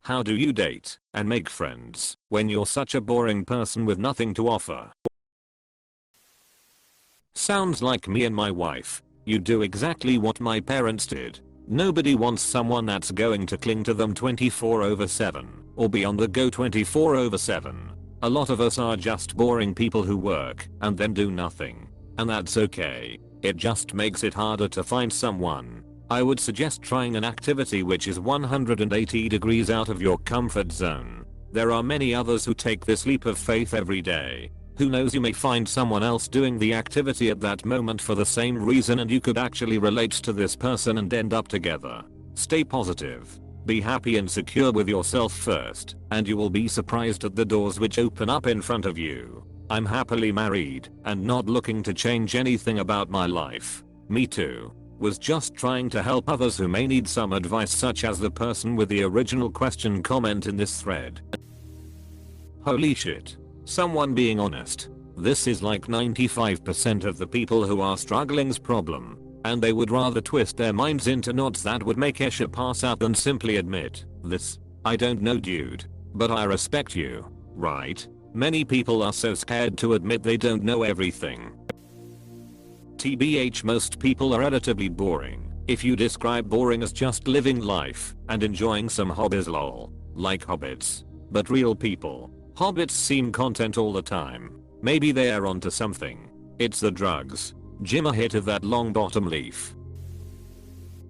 How do you date and make friends when you're such a boring person with nothing to offer? Sounds like me and my wife. You do exactly what my parents did. Nobody wants someone that's going to cling to them 24/7 or be on the go 24/7. A lot of us are just boring people who work and then do nothing. And that's okay. It just makes it harder to find someone. I would suggest trying an activity which is 180 degrees out of your comfort zone. There are many others who take this leap of faith every day. Who knows, you may find someone else doing the activity at that moment for the same reason and you could actually relate to this person and end up together. Stay positive. Be happy and secure with yourself first, and you will be surprised at the doors which open up in front of you. I'm happily married and not looking to change anything about my life. Me too. Was just trying to help others who may need some advice, such as the person with the original question comment in this thread. Holy shit. Someone being honest. This is like 95% of the people who are struggling's problem, and they would rather twist their minds into knots that would make Esha pass out than simply admit this. I don't know, dude, but I respect you. Right? Many people are so scared to admit they don't know everything. TBH, most people are relatively boring. If you describe boring as just living life and enjoying some hobbies, lol, like hobbits. But real people. Hobbits seem content all the time. Maybe they are onto something. It's the drugs. Jim, a hit of that long bottom leaf.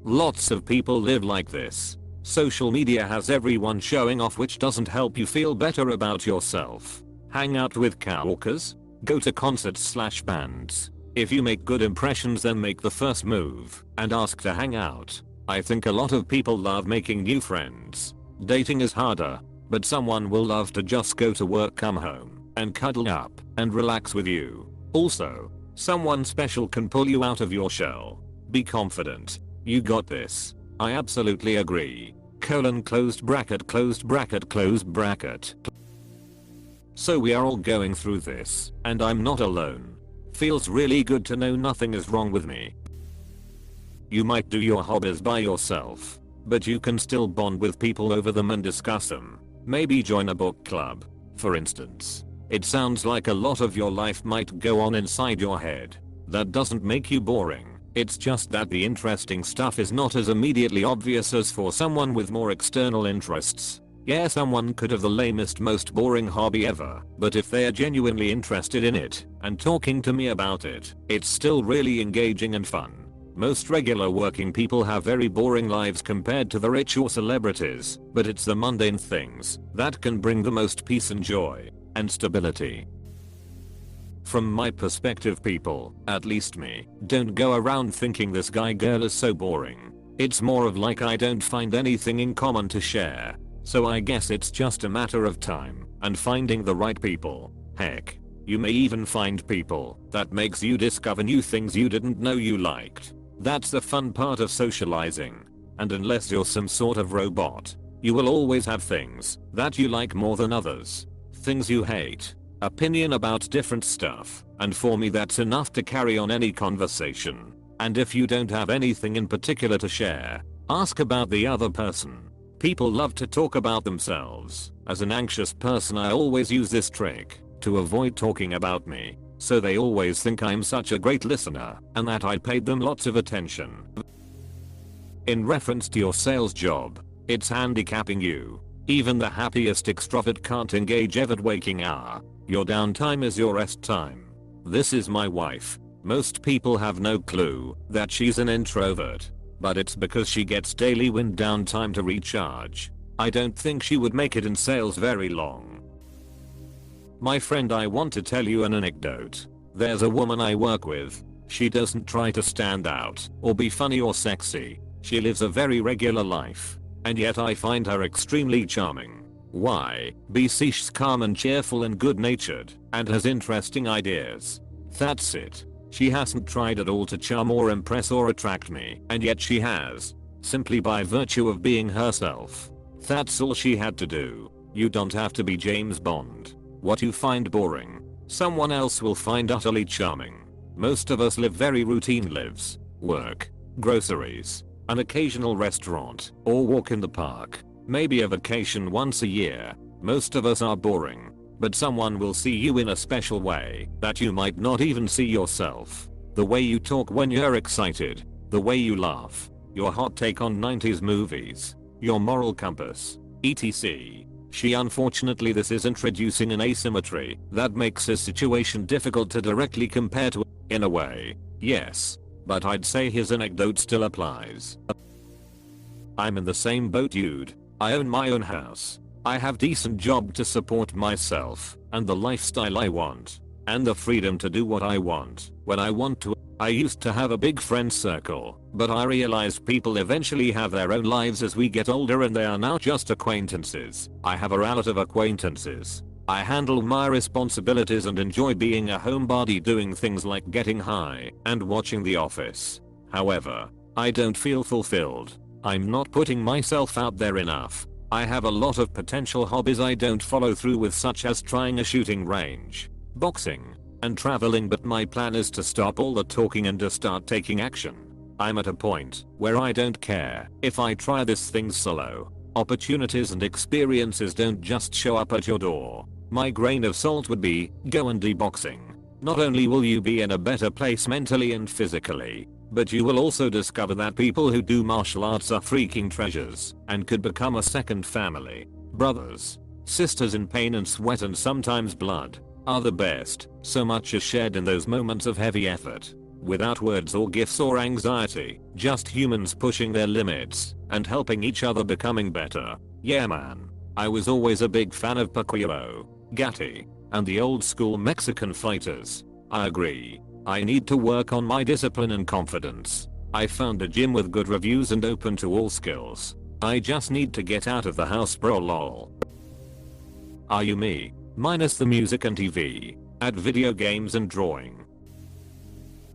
Lots of people live like this. Social media has everyone showing off, which doesn't help you feel better about yourself. Hang out with coworkers? Go to concerts/bands. If you make good impressions, then make the first move and ask to hang out. I think a lot of people love making new friends. Dating is harder, but someone will love to just go to work, come home, and cuddle up and relax with you. Also, someone special can pull you out of your shell. Be confident. You got this. I absolutely agree. Closed bracket, closed bracket, closed bracket. So we are all going through this, and I'm not alone. Feels really good to know nothing is wrong with me. You might do your hobbies by yourself, but you can still bond with people over them and discuss them. Maybe join a book club, for instance. It sounds like a lot of your life might go on inside your head. That doesn't make you boring. It's just that the interesting stuff is not as immediately obvious as for someone with more external interests. Yeah, someone could have the lamest, most boring hobby ever, but if they are genuinely interested in it and talking to me about it, it's still really engaging and fun. Most regular working people have very boring lives compared to the rich or celebrities, but it's the mundane things that can bring the most peace and joy and stability. From my perspective, people, at least me, don't go around thinking this guy girl is so boring. It's more of like I don't find anything in common to share. So I guess it's just a matter of time and finding the right people. Heck, you may even find people that makes you discover new things you didn't know you liked. That's the fun part of socializing. And unless you're some sort of robot, you will always have things that you like more than others. Things you hate. Opinion about different stuff. And for me, that's enough to carry on any conversation. And if you don't have anything in particular to share, ask about the other person. People love to talk about themselves. As an anxious person, I always use this trick to avoid talking about me. So they always think I'm such a great listener and that I paid them lots of attention. In reference to your sales job, it's handicapping you. Even the happiest extrovert can't engage at waking hour. Your downtime is your rest time. This is my wife. Most people have no clue that she's an introvert. But it's because she gets daily wind down time to recharge. I don't think she would make it in sales very long. My friend, I want to tell you an anecdote. There's a woman I work with. She doesn't try to stand out or be funny or sexy. She lives a very regular life. And yet I find her extremely charming. Why? Because she's calm and cheerful and good natured and has interesting ideas. That's it. She hasn't tried at all to charm or impress or attract me, and yet she has. Simply by virtue of being herself. That's all she had to do. You don't have to be James Bond. What you find boring, someone else will find utterly charming. Most of us live very routine lives. Work, groceries, an occasional restaurant, or walk in the park. Maybe a vacation once a year. Most of us are boring. But someone will see you in a special way that you might not even see yourself. The way you talk when you're excited. The way you laugh. Your hot take on 90s movies. Your moral compass. etc. Unfortunately, this is introducing an asymmetry that makes his situation difficult to directly compare to. In a way, yes. But I'd say his anecdote still applies. I'm in the same boat, dude. I own my own house. I have decent job to support myself and the lifestyle I want and the freedom to do what I want when I want to. I used to have a big friend circle, but I realized people eventually have their own lives as we get older and they are now just acquaintances. I have a relative acquaintances. I handle my responsibilities and enjoy being a homebody doing things like getting high and watching The Office. However, I don't feel fulfilled. I'm not putting myself out there enough. I have a lot of potential hobbies I don't follow through with, such as trying a shooting range, boxing, and traveling, but my plan is to stop all the talking and to start taking action. I'm at a point where I don't care if I try this thing solo. Opportunities and experiences don't just show up at your door. My grain of salt would be, go and do boxing. Not only will you be in a better place mentally and physically, but you will also discover that people who do martial arts are freaking treasures and could become a second family. Brothers, sisters in pain and sweat and sometimes blood are the best. So much is shared in those moments of heavy effort. Without words or gifts or anxiety, just humans pushing their limits and helping each other becoming better. Yeah man. I was always a big fan of Pacuero, Gatti, and the old school Mexican fighters. I agree. I need to work on my discipline and confidence. I found a gym with good reviews and open to all skills. I just need to get out of the house, bro, lol. Are you me? Minus the music and TV. At video games and drawing.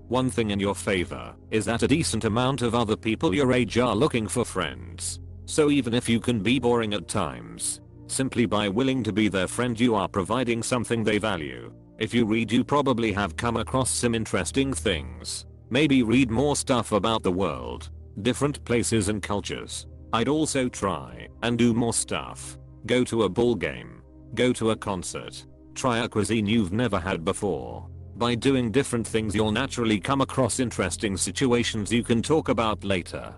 One thing in your favor is that a decent amount of other people your age are looking for friends. So even if you can be boring at times, simply by willing to be their friend you are providing something they value. If you read, you probably have come across some interesting things. Maybe read more stuff about the world, different places and cultures. I'd also try and do more stuff. Go to a ball game. Go to a concert. Try a cuisine you've never had before. By doing different things you'll naturally come across interesting situations you can talk about later.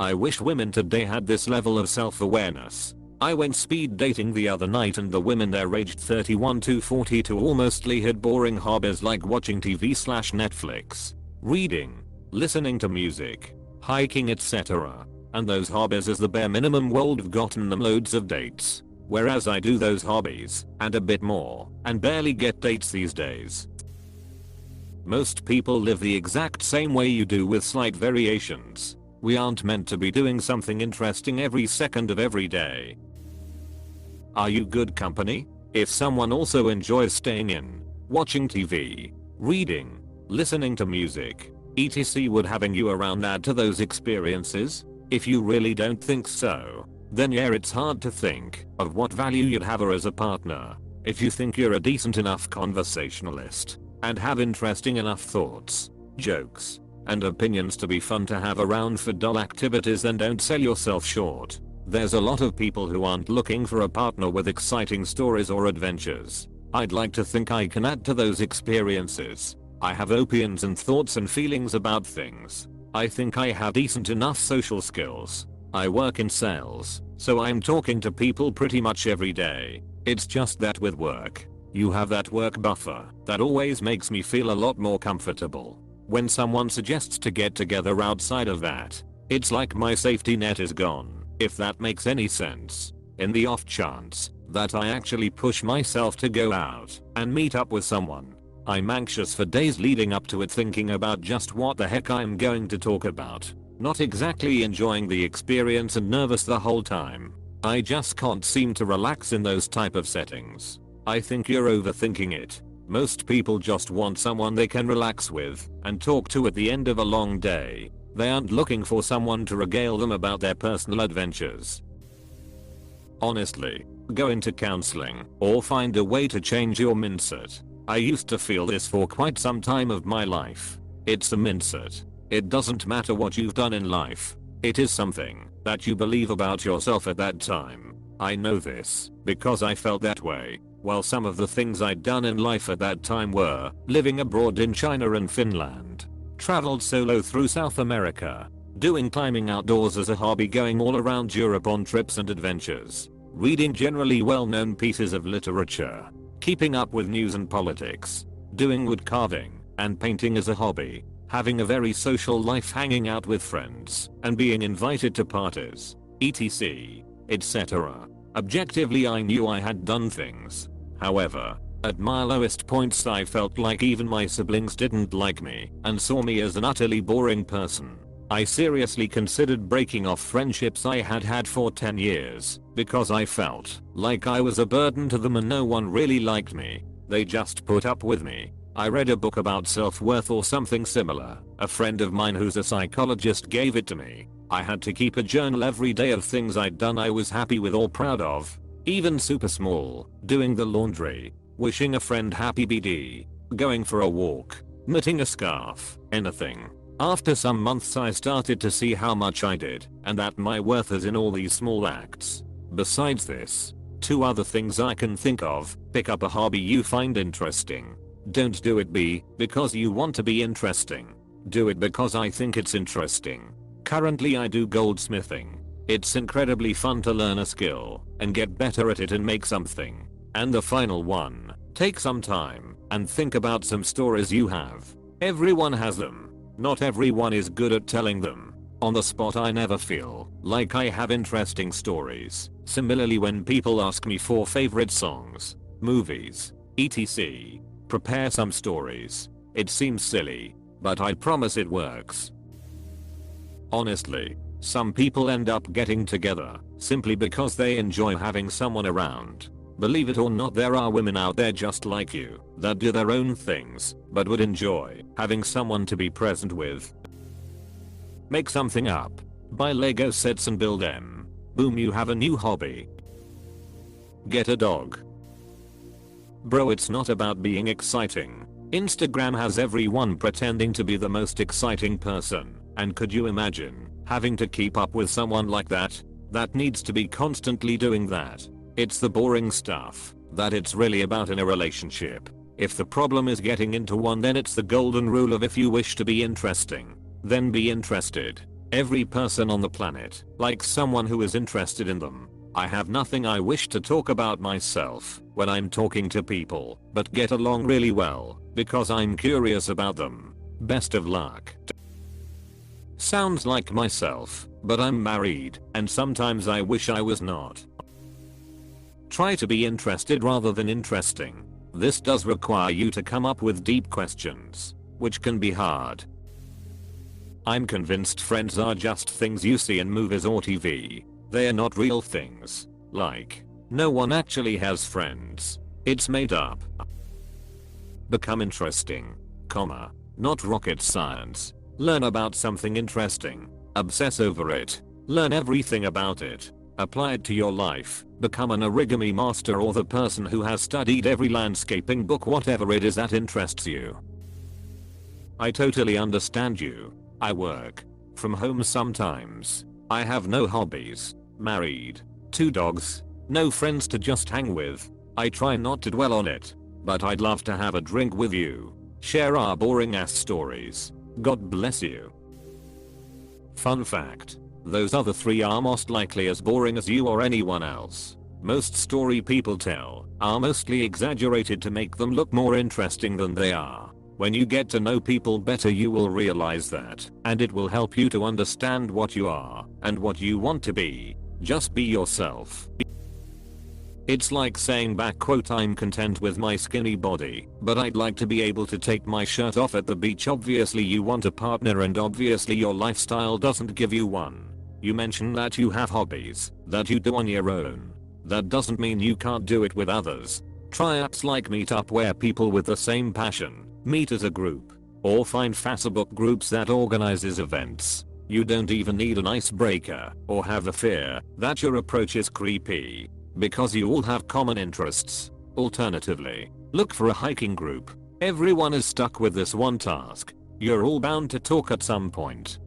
I wish women today had this level of self-awareness. I went speed dating the other night and the women there ranged 31 to 42 all mostly had boring hobbies like watching TV/Netflix, reading, listening to music, hiking etc. And those hobbies as the bare minimum would have gotten them loads of dates. Whereas I do those hobbies and a bit more and barely get dates these days. Most people live the exact same way you do with slight variations. We aren't meant to be doing something interesting every second of every day. Are you good company? If someone also enjoys staying in, watching TV, reading, listening to music, etc. would having you around add to those experiences? If you really don't think so, then yeah, it's hard to think of what value you'd have her as a partner. If you think you're a decent enough conversationalist and have interesting enough thoughts, jokes, and opinions to be fun to have around for dull activities, then don't sell yourself short. There's a lot of people who aren't looking for a partner with exciting stories or adventures. I'd like to think I can add to those experiences. I have opinions and thoughts and feelings about things. I think I have decent enough social skills. I work in sales, so I'm talking to people pretty much every day. It's just that with work, you have that work buffer that always makes me feel a lot more comfortable. When someone suggests to get together outside of that, it's like my safety net is gone, if that makes any sense. In the off chance that I actually push myself to go out and meet up with someone, I'm anxious for days leading up to it, thinking about just what the heck I'm going to talk about. Not exactly enjoying the experience and nervous the whole time. I just can't seem to relax in those type of settings. I think you're overthinking it. Most people just want someone they can relax with and talk to at the end of a long day. They aren't looking for someone to regale them about their personal adventures. Honestly, go into counseling or find a way to change your mindset. I used to feel this for quite some time of my life. It's a mindset. It doesn't matter what you've done in life. It is something that you believe about yourself at that time. I know this because I felt that way. While some of the things I'd done in life at that time were living abroad in China and Finland, traveled solo through South America, doing climbing outdoors as a hobby, going all around Europe on trips and adventures, reading generally well-known pieces of literature, keeping up with news and politics, doing wood carving and painting as a hobby, having a very social life, hanging out with friends and being invited to parties, etc., etc. Objectively, I knew I had done things. However, at my lowest points I felt like even my siblings didn't like me and saw me as an utterly boring person. I seriously considered breaking off friendships I had had for 10 years because I felt like I was a burden to them and no one really liked me. They just put up with me. I read a book about self-worth or something similar. A friend of mine who's a psychologist gave it to me. I had to keep a journal every day of things I'd done I was happy with or proud of. Even super small, doing the laundry, wishing a friend happy BD, going for a walk, knitting a scarf, anything. After some months I started to see how much I did and that my worth is in all these small acts. Besides this, 2 other things I can think of: pick up a hobby you find interesting. Don't do it because you want to be interesting. Do it because I think it's interesting. Currently I do goldsmithing. It's incredibly fun to learn a skill and get better at it and make something. And the final one, take some time and think about some stories you have. Everyone has them. Not everyone is good at telling them. On the spot I never feel like I have interesting stories. Similarly, when people ask me for favorite songs, movies, etc., prepare some stories. It seems silly, but I promise it works. Honestly, some people end up getting together simply because they enjoy having someone around. Believe it or not, there are women out there just like you that do their own things but would enjoy having someone to be present with. Make something up. Buy Lego sets and build them. Boom, you have a new hobby. Get a dog. Bro, it's not about being exciting. Instagram has everyone pretending to be the most exciting person, and could you imagine having to keep up with someone like that? That needs to be constantly doing that. It's the boring stuff that it's really about in a relationship. If the problem is getting into one, then it's the golden rule of if you wish to be interesting, then be interested. Every person on the planet likes someone who is interested in them. I have nothing I wish to talk about myself when I'm talking to people, but get along really well because I'm curious about them. Best of luck. Sounds like myself, but I'm married and sometimes I wish I was not. Try to be interested rather than interesting. This does require you to come up with deep questions, which can be hard. I'm convinced friends are just things you see in movies or TV. They are not real things. Like, no one actually has friends. It's made up. Become interesting, not rocket science. Learn about something interesting. Obsess over it. Learn everything about it. Apply it to your life. Become an origami master or the person who has studied every landscaping book, whatever it is that interests you. I totally understand you. I work from home sometimes. I have no hobbies. Married. 2 dogs. No friends to just hang with. I try not to dwell on it. But I'd love to have a drink with you. Share our boring ass stories. God bless you. Fun fact. Those other 3 are most likely as boring as you or anyone else. Most story people tell are mostly exaggerated to make them look more interesting than they are. When you get to know people better, you will realize that, and it will help you to understand what you are and what you want to be. Just be yourself. It's like saying back quote, I'm content with my skinny body, but I'd like to be able to take my shirt off at the beach. Obviously you want a partner and obviously your lifestyle doesn't give you one. You mention that you have hobbies that you do on your own. That doesn't mean you can't do it with others. Try apps like Meetup where people with the same passion meet as a group, or find Facebook groups that organizes events. You don't even need an icebreaker or have a fear that your approach is creepy, because you all have common interests. Alternatively, look for a hiking group. Everyone is stuck with this one task. You're all bound to talk at some point.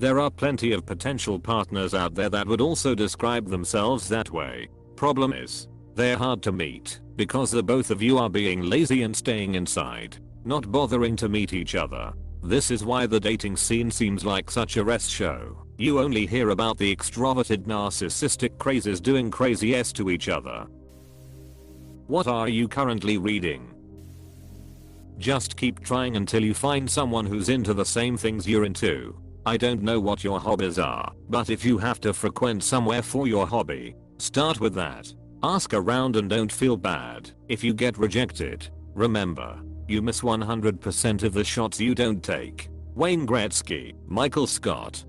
There are plenty of potential partners out there that would also describe themselves that way. Problem is, they're hard to meet because the both of you are being lazy and staying inside, not bothering to meet each other. This is why the dating scene seems like such a rest show. You only hear about the extroverted narcissistic crazes doing crazy s to each other. What are you currently reading? Just keep trying until you find someone who's into the same things you're into. I don't know what your hobbies are, but if you have to frequent somewhere for your hobby, start with that. Ask around and don't feel bad if you get rejected. Remember, you miss 100% of the shots you don't take. Wayne Gretzky, Michael Scott.